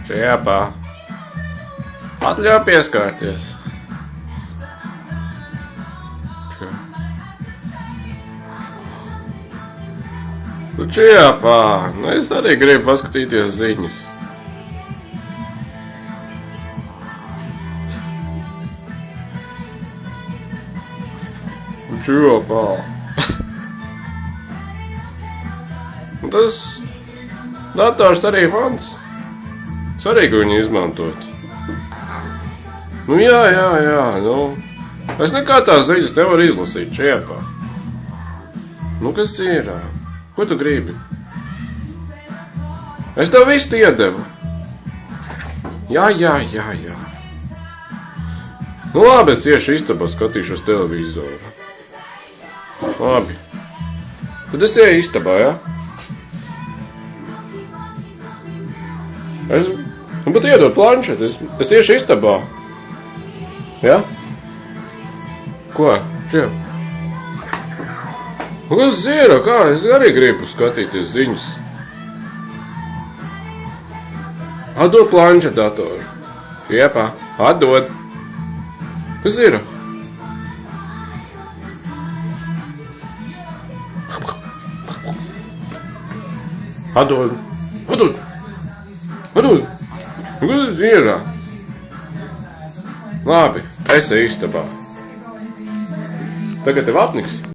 Čiepā. Atļauj pieskārties. Čiepā. Nu, es arī gribu paskatīties ziņas. Čiepā. Tas dators arī mans. Es arī viņu izmantot. Nu jā, nu. Es nekā tās ziņas nevaru izlasīt, Čiepā. Nu, kas ir? Ko tu gribi? Es tev visu iedevu. Jā. Nu labi, es iešu istabā, skatīšos televizoru. Labi. Tad es ieju istabā, ja? Nu, bet iedod planšeti, es iešu istabā. Ja? Ko? Čiep? Kas ir? Kā? Es arī gribu skatīties ziņas. Atdod planšeti datoru. Čiepā, atdod. Kas ir? Atdod. Kas ir? Labi, es eju istabā. Tagad tev apniks.